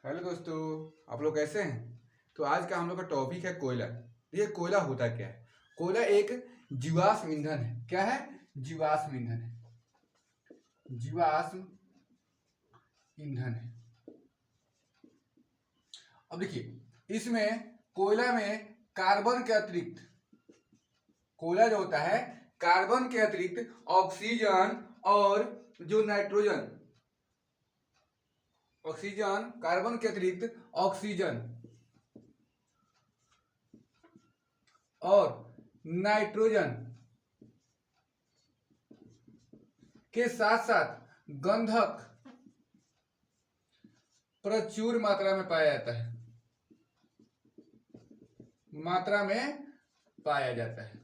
Hello दोस्तों, आप लोग कैसे हैं। तो आज का हम लोग का टॉपिक है कोयला। ये कोयला होता क्या है। कोयला एक जीवाश्म ईंधन है। क्या है? जीवाश्म ईंधन है। जीवाश्म ईंधन है। अब देखिए, इसमें कोयला में कार्बन के अतिरिक्त, कोयला जो होता है कार्बन के अतिरिक्त ऑक्सीजन और जो नाइट्रोजन, ऑक्सीजन, कार्बन के अतिरिक्त ऑक्सीजन और नाइट्रोजन के साथ साथ गंधक प्रचुर मात्रा में पाया जाता है। मात्रा में पाया जाता है।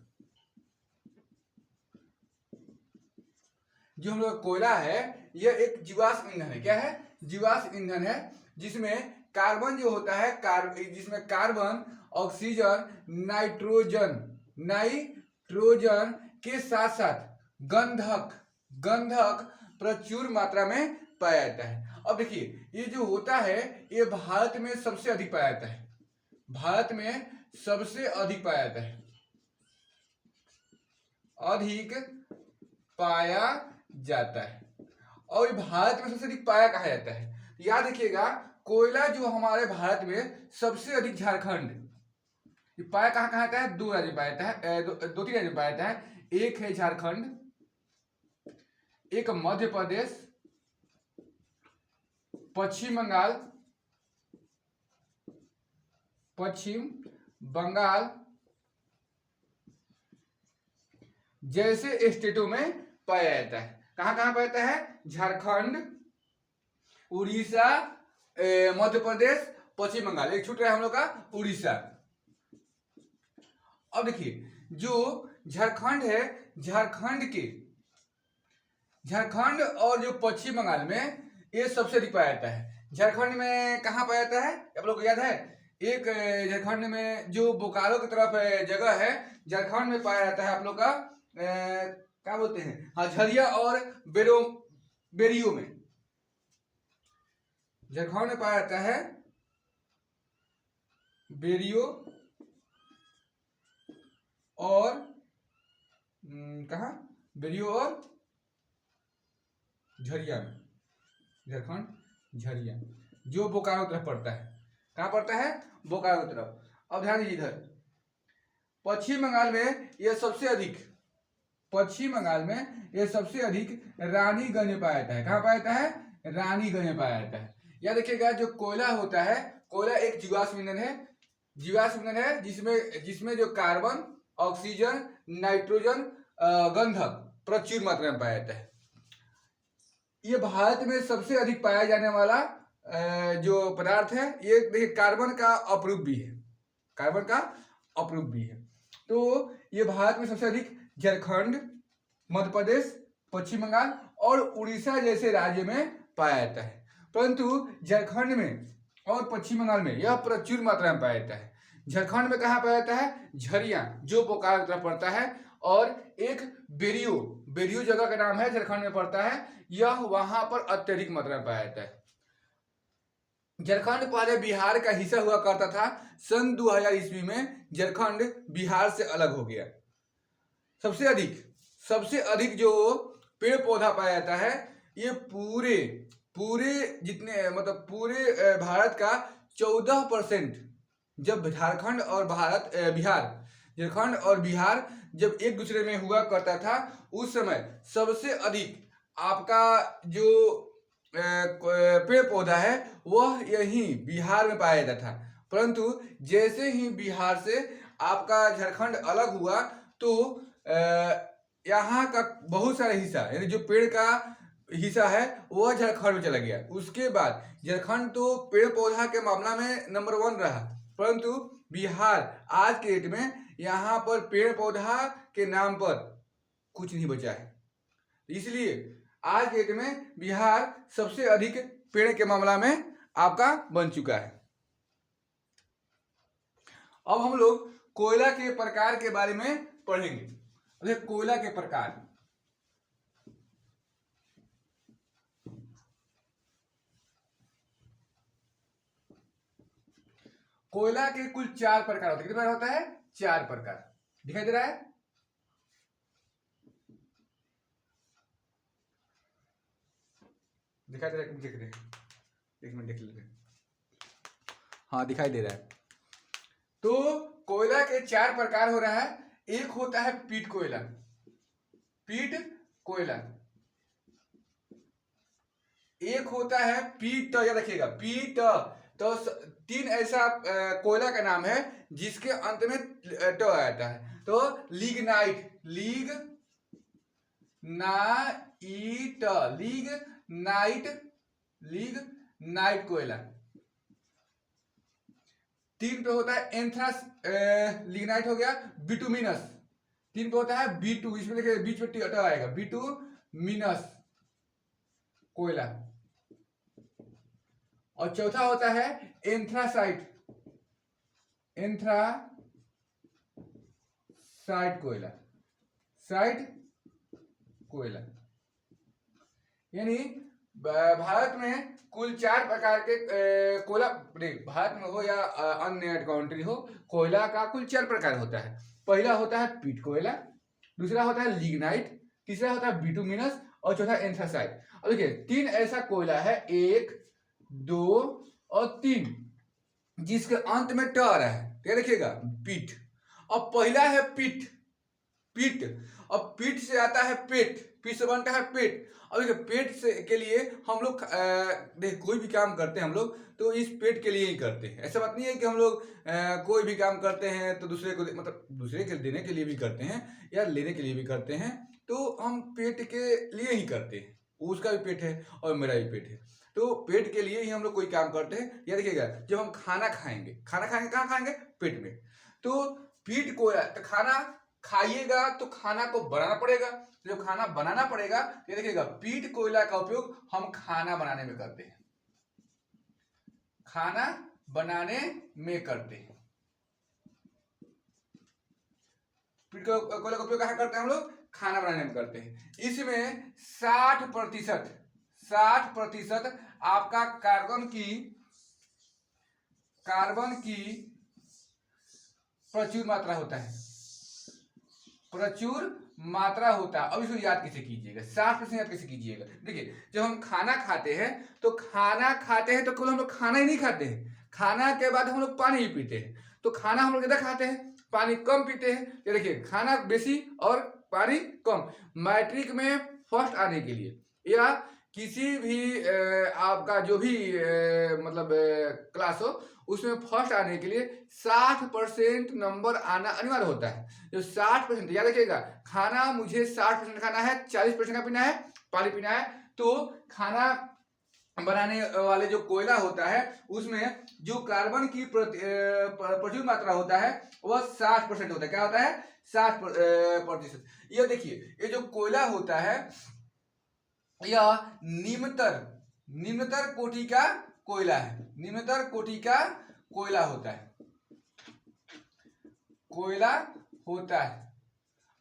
जो हम लोग कोयला है यह एक जीवाश्म ईंधन है। क्या है? जीवाश्म ईंधन है, जिसमें कार्बन जो होता है जिसमें कार्बन, ऑक्सीजन, नाइट्रोजन के साथ साथ गंधक प्रचुर मात्रा में पाया जाता है। अब देखिए, ये जो होता है ये भारत में सबसे अधिक पाया जाता है। भारत में सबसे अधिक पाया जाता है। अधिक पाया जाता है। और भारत में सबसे अधिक पाया कहा जाता है। याद रखिएगा, कोयला जो हमारे भारत में सबसे अधिक झारखंड, पाया कहाँ कहाँ जाता है? दो राज्य में पाया जाता है, दो तीन राज्य में पाया जाता है। एक है झारखंड, एक मध्य प्रदेश, पश्चिम बंगाल जैसे स्टेटों में पाया जाता है। कहाँ कहाँ पाया जाता है? झारखंड, उड़ीसा, मध्य प्रदेश, पश्चिम बंगाल। एक छूट रहा है हम लोग का उड़ीसा। अब देखिए, जो झारखंड है, झारखंड और जो पश्चिम बंगाल में ये सबसे अधिक पाया जाता है। झारखंड में कहाँ पाया जाता है आप लोग को याद है? एक झारखंड में जो बोकारो की तरफ जगह है, झारखंड में पाया जाता है आप लोग का क्या बोलते हैं, हाँ, झरिया और बेरियो में। झारखंड में पाया जाता है बेरियो और कहा, बेरियो और झरिया में। झारखंड झरिया जो बोकारो तरफ पड़ता है। कहाँ पड़ता है? बोकारो की तरफ। अब ध्यान दीजिए, इधर पश्चिम बंगाल में यह सबसे अधिक, रानीगंज में पाया जाता है। कहाँ पाया जाता है? रानीगंज में पाया जाता है। याद रखिएगा, जो कोयला होता है, कोयला एक जीवाश्म ईंधन है, जिसमें जो कार्बन, ऑक्सीजन, नाइट्रोजन, गंधक प्रचुर मात्रा में पाया जाता है। ये भारत में सबसे अधिक पाया जाने वाला जो पदार्थ है, ये देखिए कार्बन का अप्रूव भी है। तो ये भारत में सबसे अधिक झारखंड, मध्य प्रदेश, पश्चिम बंगाल और उड़ीसा जैसे राज्य में पाया जाता है। परंतु झारखंड में और पश्चिम बंगाल में यह प्रचुर मात्रा में पाया जाता है। झारखंड में कहाँ पाया जाता है? झरिया, जो बोकारो की तरफ पड़ता है, और एक बेरियो जगह का नाम है, झारखंड में पड़ता है। यह वहां पर अत्यधिक मात्रा में पाया जाता है। झारखंड पहले बिहार का हिस्सा हुआ करता था। सन 2000 ईस्वी में झारखंड बिहार से अलग हो गया। सबसे अधिक जो पेड़ पौधा पाया जाता है, ये पूरे जितने, मतलब पूरे भारत का 14%। जब झारखंड और बिहार जब एक दूसरे में हुआ करता था, उस समय सबसे अधिक आपका जो पेड़ पौधा है वह यहीं बिहार में पाया जाता था। परंतु जैसे ही बिहार से आपका झारखंड अलग हुआ, तो यहाँ का बहुत सारा हिस्सा, यानी जो पेड़ का हिस्सा है वह झारखंड में चला गया। उसके बाद झारखंड तो पेड़ पौधा के मामला में नंबर 1 रहा, परंतु बिहार आज के डेट में यहाँ पर पेड़ पौधा के नाम पर कुछ नहीं बचा है। इसलिए आज के डेट में बिहार सबसे अधिक पेड़ के मामला में आपका बन चुका है। अब हम लोग कोयला के प्रकार के बारे में पढ़ेंगे। कोयला के प्रकार, कोयला के कुल 4 प्रकार होते हैं। कितने प्रकार होता है? 4 प्रकार। दिखाई दे रहा है? दिखाई दे रहा है? देख रहे हैं, एक मिनट देख लेते हैं। हाँ, दिखाई दे रहा है। तो कोयला के 4 प्रकार हो रहा है। एक होता है पीट कोयला। पीट कोयला। एक होता है पीट, याद रखिएगा, पीट। तो 3 ऐसा कोयला का नाम है जिसके अंत में ट आता है। तो लिग्नाइट, लिग्नाइट कोयला। 3 पे होता है एंथ्रास, लिग्नाइट हो गया। बिटुमिनस 3 पे होता है B2, इसमें देखिए बीच में ट आएगा, बिटुमिनस कोयला। और चौथा होता है एंथ्रासाइट कोयला, साइट कोयला। यानी भारत में कुल 4 प्रकार के कोयला, भारत में हो या अन्य कंट्री हो, कोयला का कुल 4 प्रकार होता है। पहला होता है पीट कोयला, दूसरा होता है लिग्नाइट, तीसरा होता है बिटुमिनस और चौथा एंथ्रासाइट। और देखिए 3 ऐसा कोयला है, 1, 2 और 3, जिसके अंत में ट आ रहा है। क्या देखिएगा? पीट। अब पहला है पीट। अब पीट से आता है पेट, पीट से बनता है पेट। अब देखिए पेट से के लिए हम लोग देख कोई भी काम करते हैं हम लोग तो इस पेट के लिए ही करते हैं। ऐसा बात नहीं है कि हम लोग कोई भी काम करते हैं तो दूसरे को मतलब दूसरे के देने के लिए भी करते हैं या लेने के लिए भी करते हैं। तो हम पेट के लिए ही करते हैं। उसका भी पेट है और मेरा भी पेट है, तो पेट के लिए ही हम लोग कोई काम करते हैं। या देखिएगा, जब हम खाना खाएंगे कहाँ खाएंगे? पेट में। तो पीट को तो खाना खाइएगा तो खाना को बनाना पड़ेगा। जब खाना बनाना पड़ेगा, ये देखिएगा पीट कोयला का उपयोग हम खाना बनाने में करते हैं। खाना बनाने में करते हैं। पीट कोयला का उपयोग कहाँ करते हैं हम लोग? खाना बनाने में करते हैं। इसमें 60% आपका कार्बन की प्रचुर मात्रा होता है। प्रचुर मात्रा होता है। अब इसको याद कैसे कीजिएगा? 60% याद कैसे कीजिएगा? देखिए, जब हम खाना खाते हैं तो केवल हम लोग खाना ही नहीं खाते हैं, खाना के बाद हम लोग पानी ही पीते हैं। तो खाना हम लोग ज्यादा खाते हैं, पानी कम पीते हैं। ये देखिए, खाना बेसी और पानी कम। मैट्रिक में फर्स्ट आने के लिए या किसी भी आपका जो भी मतलब क्लास हो, उसमें फर्स्ट आने के लिए 60% नंबर आना अनिवार्य होता है। जो 60%, याद रखिएगा, खाना मुझे 60% खाना है, 40% का पीना है, पानी पीना है। तो खाना बनाने वाले जो कोयला होता है उसमें जो कार्बन की प्रचुर मात्रा होता है वह 60% होता है। क्या होता है? 60%। ये देखिए, ये जो कोयला होता है यह निम्नतर कोटि का कोयला है। निम्नतर कोटि का कोयला होता है।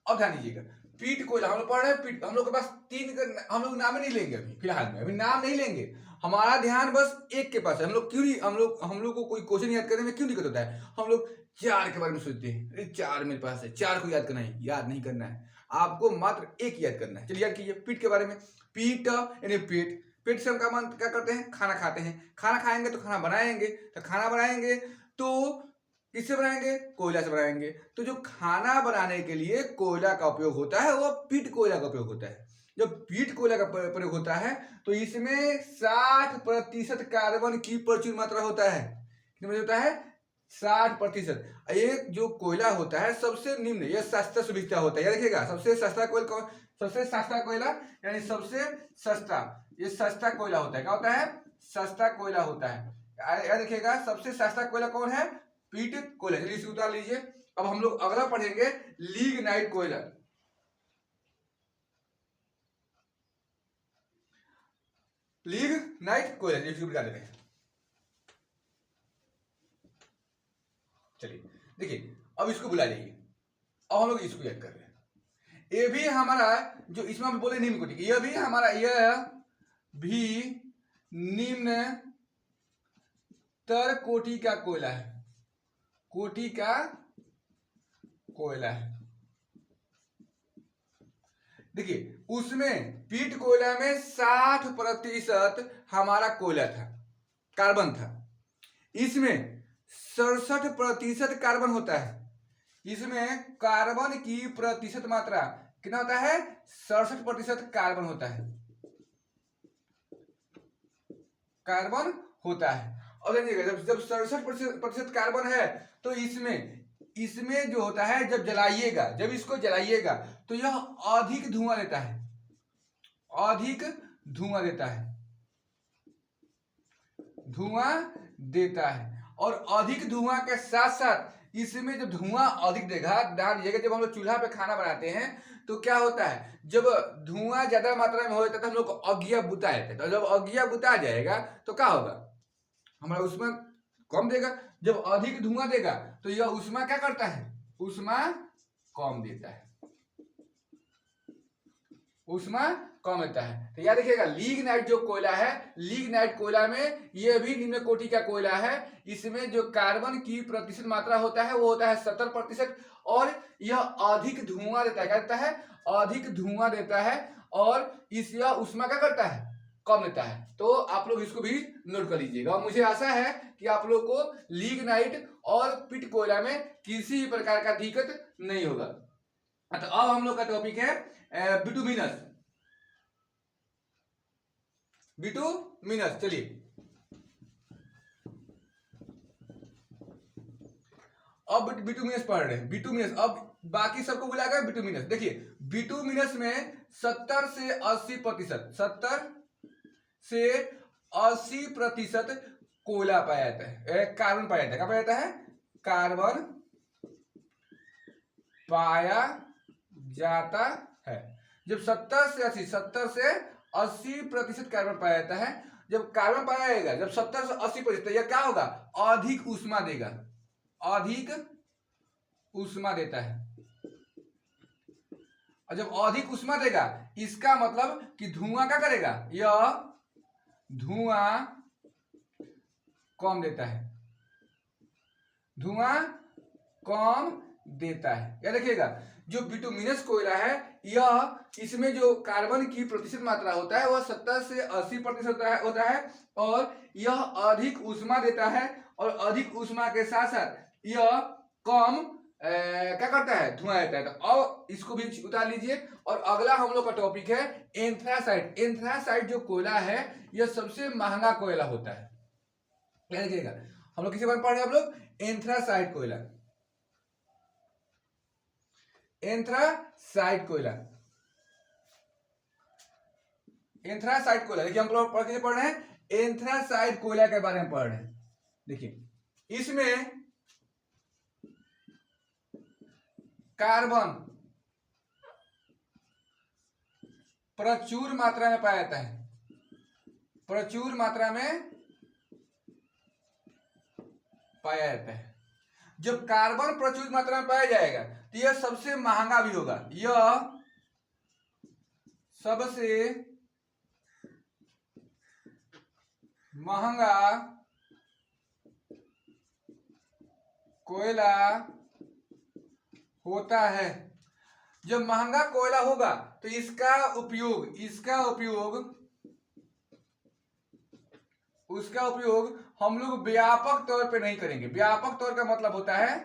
अब ध्यान दीजिएगा, पीट कोयला हम लोग पढ़ रहे हैं। पीट हम लोग के पास 3 हम लोग नाम नहीं लेंगे अभी फिलहाल में, अभी नाम नहीं लेंगे। हमारा ध्यान बस एक के पास है। हम लोग क्यों नहीं, हम लोग को कोई क्वेश्चन याद करने में क्यों दिक्कत होता है? हम लोग 4 के बारे में सोचते हैं, अरे 4 मेरे पास है, 4 को याद करना है। याद नहीं करना है, आपको मात्र 1 याद करना है। चलिए याद कीजिए पीट के बारे में। पीट यानी पेट से हम क्या करते हैं? खाना खाते हैं। खाना खाएंगे तो खाना बनाएंगे, तो किससे बनाएंगे? कोयला से बनाएंगे। तो जो खाना बनाने के लिए कोयला का उपयोग होता है वो पीट कोयला का उपयोग होता है। जब पीट कोयला का प्रयोग होता है तो इसमें 60% कार्बन की प्रचुर मात्रा होता है। कितने होता है? 60%। एक जो कोयला होता है सबसे निम्न, यह सस्ता सुविधा होता है। याद रखिएगा, सबसे सस्ता कोयला यानी सबसे सस्ता, ये सस्ता कोयला होता है। क्या होता है? सस्ता कोयला होता है। याद रखिएगा, सबसे सस्ता कोयला कौन है? पीट कोयला। चलिए इसे उतार लीजिए। अब हम लोग अगला पढ़ेंगे लिग्नाइट कोयला। लिग्नाइट कोयला इसको बता देते हैं। चलिए देखिए, अब इसको बुला लीजिए। अब हम लोग इसको याद कर रहे हैं। ये भी हमारा जो इसमें हम बोले निम्न कोटि, यह भी हमारा, यह भी निम्न तर कोटि का कोयला है। कोटि का कोयला है। देखिए उसमें पीट कोयला में 60% हमारा कोयला था, कार्बन था। इसमें 67% कार्बन होता है। इसमें कार्बन की प्रतिशत मात्रा कितना होता है? 67% कार्बन होता है, कार्बन होता है। और देखिएगा जब जब 67% कार्बन है तो इसमें जो होता है जब जलाइएगा, जब इसको जलाइएगा तो यह अधिक धुआं देता है, अधिक धुआं देता है, धुआं देता है। और अधिक धुआं के साथ साथ इसमें जब धुआं अधिक देगा, ध्यान दीजिएगा जब हम लोग चूल्हा पे खाना बनाते हैं तो क्या होता है, जब धुआं ज्यादा मात्रा में हो जाता है तो हम लोग को अगिया बुता जाता है। तो जब अगिया बुता जाएगा तो क्या होगा, हमारा ऊष्मा कम देगा। जब अधिक धुआं देगा तो यह ऊष्मा क्या करता है, ऊष्मा कम देता है, ऊष्मा कम देता है। तो याद रखिएगा लिग्नाइट जो कोयला है, लिग्नाइट कोयला में यह भी निम्न कोटि का कोयला है। इसमें जो कार्बन की प्रतिशत मात्रा होता है वो होता है 70%। और यह अधिक धुआं देता है, क्या देता है? अधिक धुआं देता है। और इस यह ऊष्मा क्या करता है, कम देता है। तो आप लोग इसको भी नोट कर लीजिएगा। और मुझे आशा है कि आप लोग को लिग्नाइट और पिट कोयला में किसी भी प्रकार का दिक्कत नहीं होगा। तो अब हम लोग का टॉपिक है बिटुमिनस। बिटुमिनस, चलिए अब बिटुमिनस पढ़ रहे हैं। बिटुमिनस अब बाकी सबको बुलाकर बिटुमिनस। देखिए बिटुमिनस में 70 से 80%, 70 से 80% कोयला पाया जाता है, कार्बन पाया जाता है। क्या पाया जाता है? कार्बन पाया जाता है। जब 70 से 80% कार्बन पाया जाता है। जब कार्बन पाया जाएगा, जब 70 से 80%, यह क्या होगा, अधिक ऊष्मा देगा, अधिक ऊष्मा देता है। और जब अधिक ऊष्मा देगा इसका मतलब कि धुआं क्या करेगा, यह धुआं कम देता है, धुआं कम देता है। या देखिएगा जो बिटुमिनस कोयला है यह, इसमें जो कार्बन की प्रतिशत मात्रा होता है वह 70 से 80% होता है। और यह अधिक ऊष्मा देता है। और अधिक ऊष्मा के साथ साथ यह कम क्या करता है, धुआं देता है। तो अब इसको भी उतार लीजिए। और अगला हम लोग का टॉपिक है एंथ्रासाइट। एंथ्रासाइट जो कोयला है यह सबसे महंगा कोयला होता है। देखिएगा हम लोग किसी बारे में पढ़ रहे हैं, हम लोग एंथ्रासाइट कोयला, एंथ्रासाइट कोयला, एंथ्रासाइट कोयला। देखिए हम लोग पढ़ रहे हैं एंथ्रासाइट कोयला के बारे में पढ़ रहे हैं। देखिए इसमें कार्बन प्रचुर मात्रा में पाया जाता है, प्रचुर मात्रा में पाया जाता है। जब कार्बन प्रचुर मात्रा में पाया जाएगा तो यह सबसे महंगा भी होगा, यह सबसे महंगा कोयला होता है। जब महंगा कोयला होगा तो इसका उपयोग हम लोग व्यापक तौर पे नहीं करेंगे। व्यापक तौर का मतलब होता है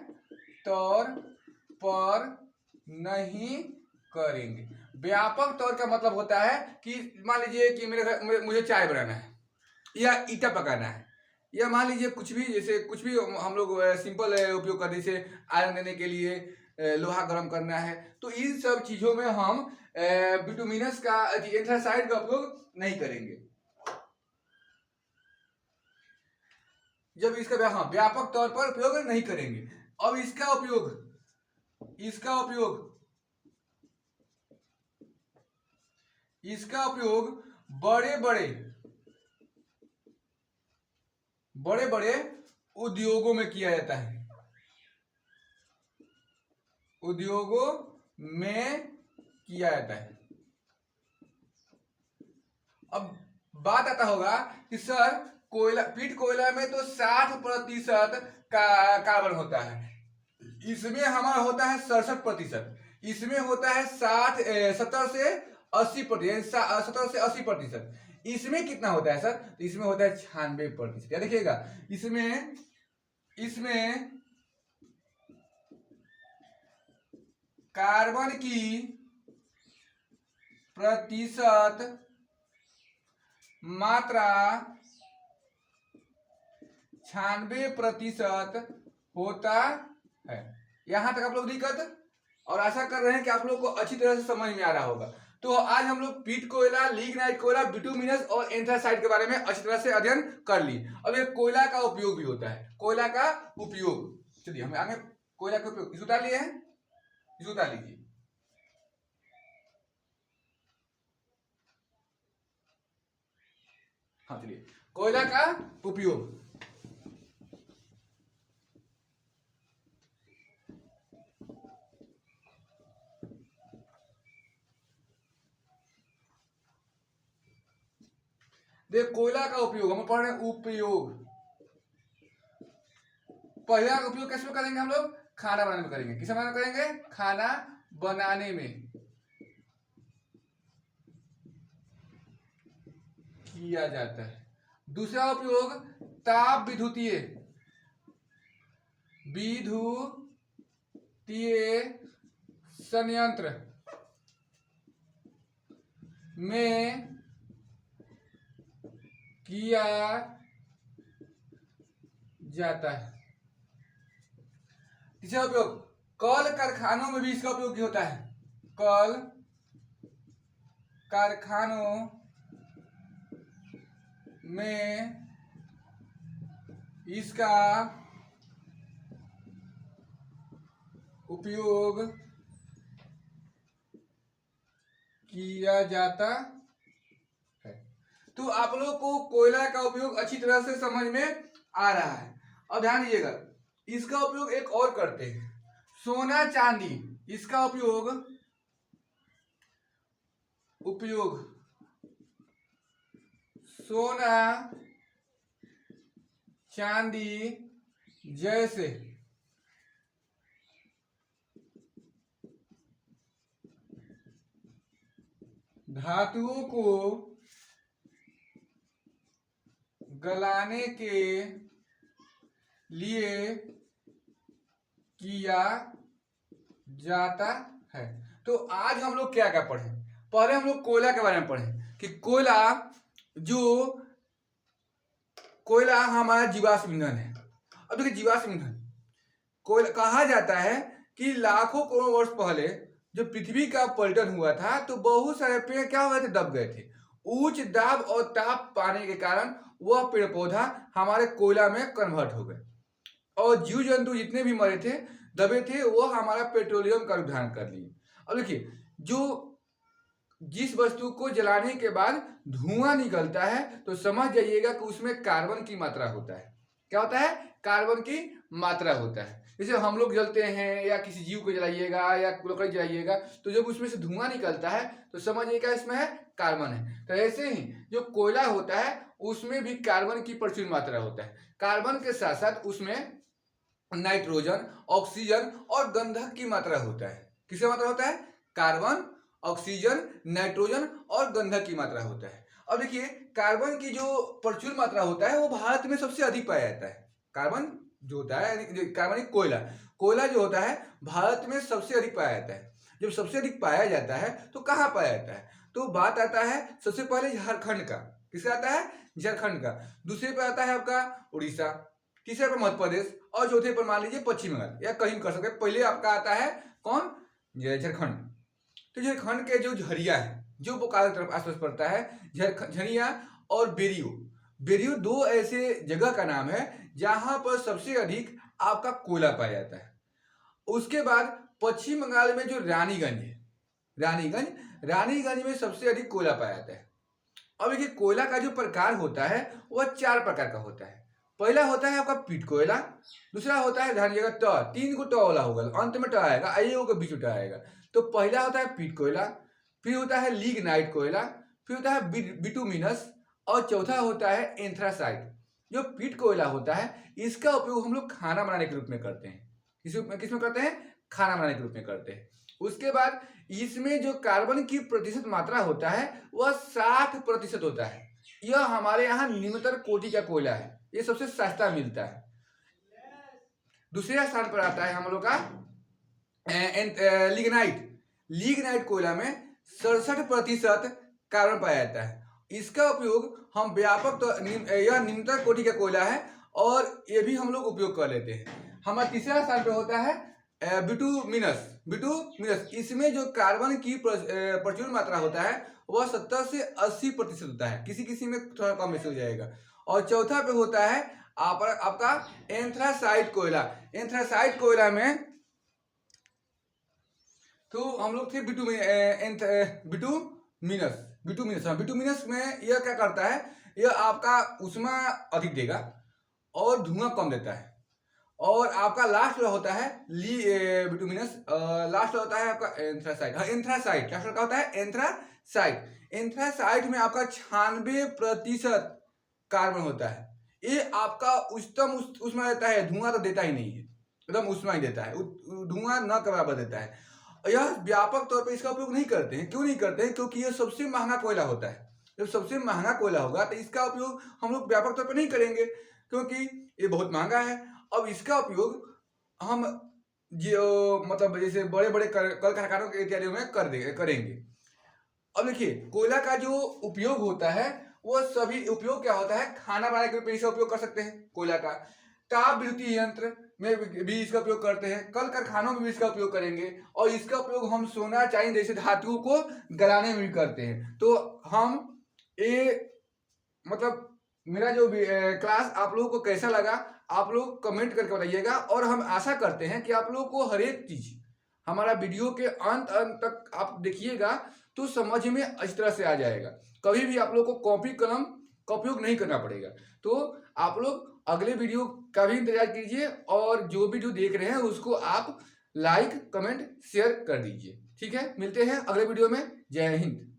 तौर पर नहीं करेंगे। व्यापक तौर का मतलब होता है कि मान लीजिए कि मुझे चाय बनाना है या ईटा पकाना है, या मान लीजिए कुछ भी, जैसे कुछ भी हम लोग सिंपल उपयोग करते, जैसे आयरन देने के लिए लोहा गर्म करना है। तो इन सब चीजों में हम बिटुमिनस का, एंथ्रासाइट का उपयोग नहीं करेंगे। जब इसका व्यापक तौर पर उपयोग नहीं करेंगे। अब इसका उपयोग बड़े बड़े उद्योगों में किया जाता है, उद्योगों में किया जाता है। अब बात आता होगा कि सर कोयला, पीट कोयला में तो 60% का कार्बन होता है, इसमें हमारा होता है 67%, इसमें होता है 70 से 80%, इसमें कितना होता है सर? तो इसमें होता है 96%। क्या देखिएगा, इसमें कार्बन की प्रतिशत मात्रा 96% होता है। यहां तक आप लोग दिक्कत, और आशा कर रहे हैं कि आप लोग को अच्छी तरह से समझ में आ रहा होगा। तो आज हम लोग पीट कोयला, लिग्नाइट कोयला, बिटुमिनस और एंथ्रासाइट के बारे में अच्छी तरह से अध्ययन कर लिए। अब ये कोयला का उपयोग भी होता है, कोयला का उपयोग, चलिए हम आगे कोयला का उपयोग, इसको उतार लिए हैं, इसको उतार लीजिए। हाँ चलिए, कोयला का उपयोग। देख, कोयला का उपयोग हम पढ़ रहे हैं, उपयोग। पहला उपयोग कैसे करेंगे हम लोग? खाना बनाने में करेंगे। किस बनाने में करेंगे? खाना बनाने में किया जाता है। दूसरा उपयोग ताप विद्युतीय संयंत्र में किया जाता है। तीसरा उपयोग कल कारखानों में भी इसका उपयोग होता है। कल कारखानों में इसका उपयोग किया जाता है। तो आप लोग को कोयला का उपयोग अच्छी तरह से समझ में आ रहा है। अब ध्यान दीजिएगा, इसका उपयोग एक और करते हैं, सोना चांदी। इसका उपयोग सोना चांदी जैसे धातुओं को गलाने के लिए किया जाता है। तो आज हम लोग क्या क्या पढ़े? पहले हम लोग कोयला के बारे में पढ़े कि कोयला हमारा जीवाश्म ईंधन है। अब देखिए, जीवाश्म ईंधन कोयला, कहा जाता है कि लाखों करोड़ वर्ष पहले जो पृथ्वी का पलटन हुआ था तो बहुत सारे पेड़ क्या हुए थे? दब गए थे। उच्च दाब और ताप पाने के कारण वह पेड़ पौधा हमारे कोयला में कन्वर्ट हो गए, और जीव जंतु जितने भी मरे थे, दबे थे, वो हमारा पेट्रोलियम का रूप धारण कर लिए। अब देखिए, जिस वस्तु को जलाने के बाद धुआं निकलता है तो समझ जाइएगा कि उसमें कार्बन की मात्रा होता है। क्या होता है? कार्बन की मात्रा होता है। जैसे हम लोग जलते हैं या किसी जीव को जलाइएगा या लकड़ी जलाइएगा, तो जब उसमें से धुआं निकलता है तो समझिएगा इसमें है कार्बन है। तो ऐसे ही जो कोयला होता है उसमें भी कार्बन की प्रचुर मात्रा होता है। कार्बन के साथ साथ उसमें नाइट्रोजन, ऑक्सीजन और गंधक की मात्रा होता है। किसका मात्रा होता है? कार्बन, ऑक्सीजन, नाइट्रोजन और गंधक की मात्रा होता है। अब देखिए, कार्बन की जो प्रचुर मात्रा होता है वो भारत में सबसे अधिक पाया जाता है। कार्बन जो होता है, कार्बन कोयला जो होता है भारत में सबसे अधिक पाया जाता है। जब सबसे अधिक पाया जाता है तो कहाँ पाया जाता है? तो बात आता है सबसे पहले झारखंड का। किसका आता है? झारखंड का। दूसरे पर आता है आपका उड़ीसा, तीसरे पर मध्य प्रदेश, और चौथे पर मान लीजिए पश्चिम बंगाल, या कहीं कर सकते हैं। पहले आपका आता है कौन? झारखंड। तो झारखंड के जो झरिया है, जो बोकारो तरफ आसपास पड़ता है, झरिया और बेरियो दो ऐसे जगह का नाम है जहां पर सबसे अधिक आपका कोयला पाया जाता है। उसके बाद पश्चिम बंगाल में जो रानीगंज है, रानीगंज में सबसे अधिक कोयला पाया जाता है। अब देखिए, कोयला का जो प्रकार होता है वह 4 प्रकार का होता है। पहला होता है आपका पीट कोयला, दूसरा होता है ध्यान दीजिएगा ट, 3 को ट वाला होगा, अंत में ट आएगा, आइए के बीच में ट आएगा। तो पहला होता है पीट कोयला, फिर होता है लिग्नाइट कोयला, फिर होता है बिटुमिनस, और चौथा होता है एंथ्रासाइट। जो पीट कोयला होता है इसका उपयोग हम लोग खाना बनाने के रूप में करते हैं। किसमें करते हैं? खाना बनाने के रूप में करते हैं। उसके बाद इसमें जो कार्बन की प्रतिशत मात्रा होता है वह 60% होता है। यह हमारे यहाँ निम्नतर कोटि का कोयला है, ये सबसे सस्ता मिलता है। दूसरे स्थान पर आता है हम लोग का लिग्नाइट। लिग्नाइट कोयला में 67% कार्बन पाया जाता है। इसका उपयोग हम व्यापक यह निम्नतर कोटि का कोयला है और ये भी हम लोग उपयोग कर लेते हैं। हमारा तीसरा स्थान पर होता है बिटुमिनस। इसमें जो कार्बन की प्रचुर मात्रा होता है वह 70 से 80% होता है, किसी किसी में थोड़ा कम बेसी हो जाएगा। और चौथा पे होता है आपका एंथ्रासाइट कोयला। एंथ्रासाइट कोयला में तो हम लोग थे बिटुमिनस में यह क्या करता है, यह आपका ऊष्मा अधिक देगा और धुआं कम देता है। और आपका लास्ट जो होता है बिटुमिनस, लास्ट होता है आपका एंथ्रासाइट। हाँ, एंथ्रासाइट लास्ट का होता है एंथ्रासाइट। एंथ्रासाइट में आपका 96% कार्बन होता है। ये आपका उच्चतम ऊष्मा देता है, धुआं तो देता ही नहीं है, एकदम ऊष्मा ही देता है, धुआं न के बराबर देता है। यह व्यापक तौर पर इसका उपयोग नहीं करते हैं। क्यों नहीं करते हैं? क्योंकि यह सबसे महंगा कोयला होता है। जब सबसे महंगा कोयला होगा तो इसका उपयोग हम लोग व्यापक तौर पर नहीं करेंगे क्योंकि ये बहुत महंगा है। अब इसका उपयोग हम जो मतलब जैसे बड़े बड़े कल कारखानों के इत्यादि में करेंगे। अब देखिए, कोयला का जो उपयोग होता है वो सभी उपयोग क्या होता है, खाना बनाने के लिए इसका उपयोग कर सकते हैं कोयला का, ताप विद्युत यंत्र में भी इसका उपयोग करते हैं, कल कारखानों में भी इसका उपयोग करेंगे और इसका उपयोग हम सोना चांदी जैसे धातुओं को गलाने में भी करते हैं। तो हम ये मतलब मेरा जो क्लास आप लोगों को कैसा लगा आप लोग कमेंट करके बताइएगा। और हम आशा करते हैं कि आप लोगों को हर एक चीज हमारा वीडियो के अंत तक आप देखिएगा तो समझ में अच्छी तरह से आ जाएगा। कभी भी आप लोग को कॉपी कलम का उपयोग नहीं करना पड़ेगा। तो आप लोग अगले वीडियो का भी इंतजार कीजिए और जो वीडियो देख रहे हैं उसको आप लाइक कमेंट शेयर कर दीजिए। ठीक है, मिलते हैं अगले वीडियो में। जय हिंद।